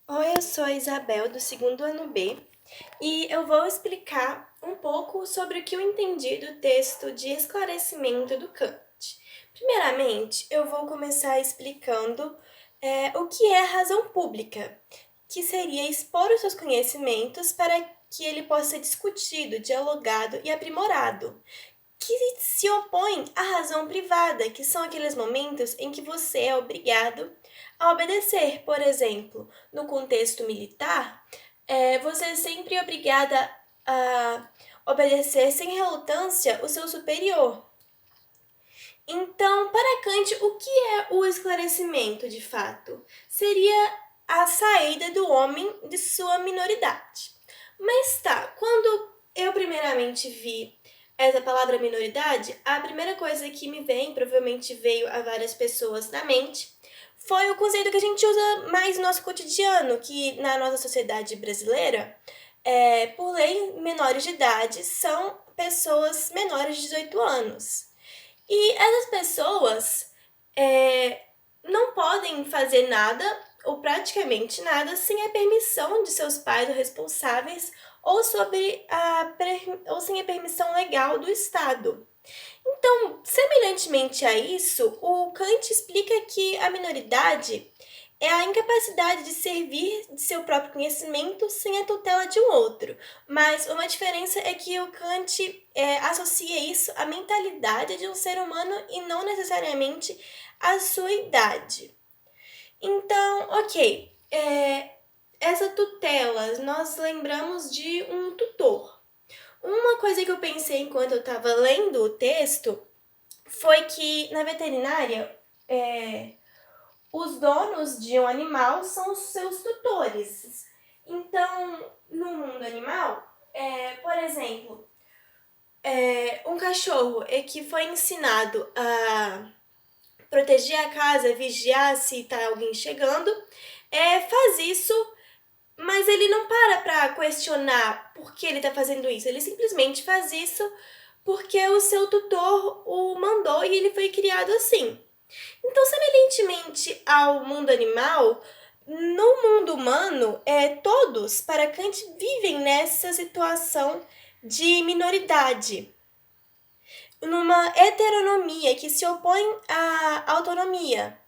Oi, eu sou a Isabel, do segundo ano B, e eu vou explicar um pouco sobre o que eu entendi do texto de esclarecimento do Kant. Primeiramente, eu vou começar explicando o que é a razão pública, que seria expor os seus conhecimentos para que ele possa ser discutido, dialogado e aprimorado, que se opõe à razão privada, que são aqueles momentos em que você é obrigado a obedecer. Por exemplo, no contexto militar, você é sempre obrigada a obedecer sem relutância o seu superior. Então, para Kant, o que é o esclarecimento de fato? Seria a saída do homem de sua minoridade. Mas tá, quando eu primeiramente vi essa palavra minoridade, a primeira coisa que me vem, provavelmente veio a várias pessoas na mente, foi o conceito que a gente usa mais no nosso cotidiano, que na nossa sociedade brasileira, por lei, menores de idade são pessoas menores de 18 anos. E essas pessoas não podem fazer nada ou praticamente nada sem a permissão de seus pais ou responsáveis ou, ou sem a permissão legal do Estado. Então, semelhantemente a isso, o Kant explica que a minoridade é a incapacidade de servir de seu próprio conhecimento sem a tutela de um outro. Mas uma diferença é que o Kant associa isso à mentalidade de um ser humano e não necessariamente à sua idade. Então, ok, essa tutela, nós lembramos de um tutor. Uma coisa que eu pensei enquanto eu estava lendo o texto foi que na veterinária os donos de um animal são os seus tutores. Então, no mundo animal, por exemplo, um cachorro que foi ensinado a proteger a casa, vigiar se está alguém chegando, faz isso, mas ele não para questionar por que ele está fazendo isso. Ele simplesmente faz isso porque o seu tutor o mandou e ele foi criado assim. Então, semelhantemente ao mundo animal, no mundo humano, todos, para Kant, vivem nessa situação de minoridade, numa heteronomia que se opõe à autonomia.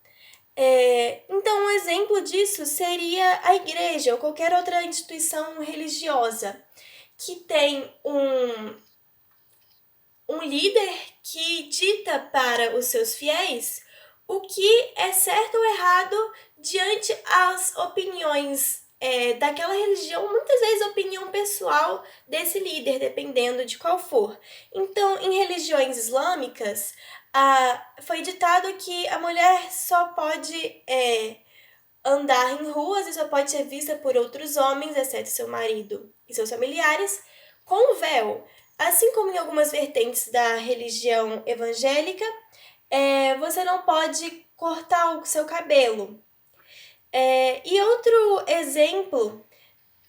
Então, um exemplo disso seria a igreja ou qualquer outra instituição religiosa que tem um líder que dita para os seus fiéis o que é certo ou errado diante as opiniões daquela religião, muitas vezes a opinião pessoal desse líder, dependendo de qual for. Então, em religiões islâmicas, foi ditado que a mulher só pode andar em ruas e só pode ser vista por outros homens, exceto seu marido e seus familiares, com véu. Assim como em algumas vertentes da religião evangélica, você não pode cortar o seu cabelo. E outro exemplo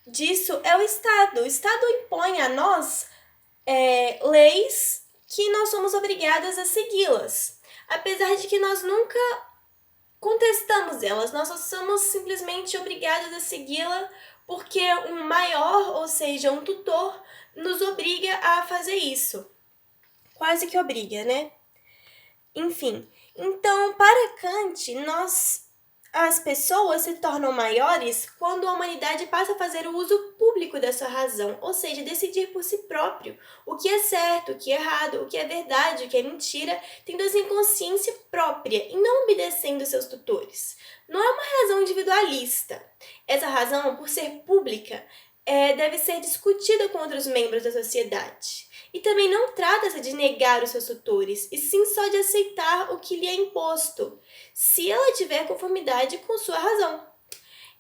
disso é o Estado. O Estado impõe a nós leis que nós somos obrigadas a segui-las. Apesar de que nós nunca contestamos elas, nós só somos simplesmente obrigados a segui-la porque um maior, ou seja, um tutor, nos obriga a fazer isso. Quase que obriga, né? Enfim, então, para Kant, as pessoas se tornam maiores quando a humanidade passa a fazer o uso público da sua razão, ou seja, decidir por si próprio o que é certo, o que é errado, o que é verdade, o que é mentira, tendo assim consciência própria e não obedecendo seus tutores. Não é uma razão individualista. Essa razão, por ser pública, deve ser discutida com outros membros da sociedade. E também não trata-se de negar os seus tutores, e sim só de aceitar o que lhe é imposto, se ela tiver conformidade com sua razão.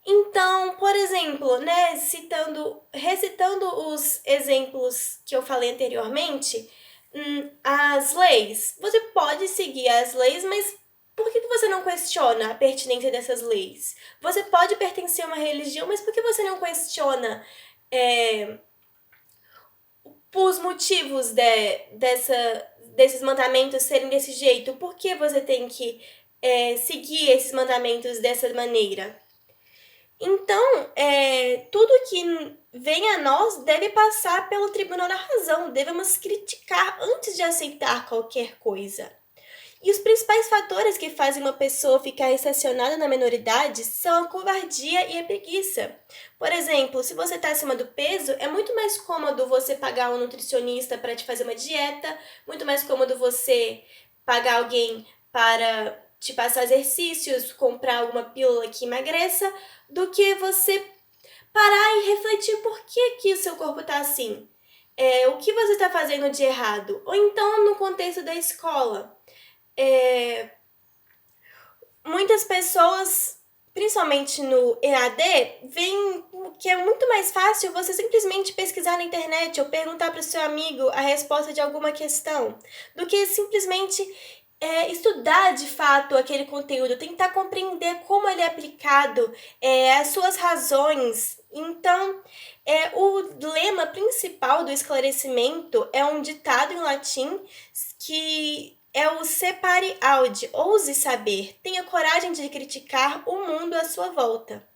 Então, por exemplo, né, recitando os exemplos que eu falei anteriormente, as leis. Você pode seguir as leis, mas por que você não questiona a pertinência dessas leis? Você pode pertencer a uma religião, mas por que você não questiona os motivos desses mandamentos serem desse jeito? Por que você tem que seguir esses mandamentos dessa maneira? Então, tudo que vem a nós deve passar pelo tribunal da razão. Devemos criticar antes de aceitar qualquer coisa. E os principais fatores que fazem uma pessoa ficar estacionada na menoridade são a covardia e a preguiça. Por exemplo, se você está acima do peso, é muito mais cômodo você pagar um nutricionista para te fazer uma dieta, muito mais cômodo você pagar alguém para te passar exercícios, comprar alguma pílula que emagreça, do que você parar e refletir por que o seu corpo está assim. O que você está fazendo de errado? Ou então no contexto da escola. Muitas pessoas, principalmente no EAD, veem que é muito mais fácil você simplesmente pesquisar na internet ou perguntar para o seu amigo a resposta de alguma questão, do que simplesmente estudar de fato aquele conteúdo, tentar compreender como ele é aplicado, as suas razões. Então, o lema principal do esclarecimento é um ditado em latim que é o separe aude, ouse saber, tenha coragem de criticar o mundo à sua volta.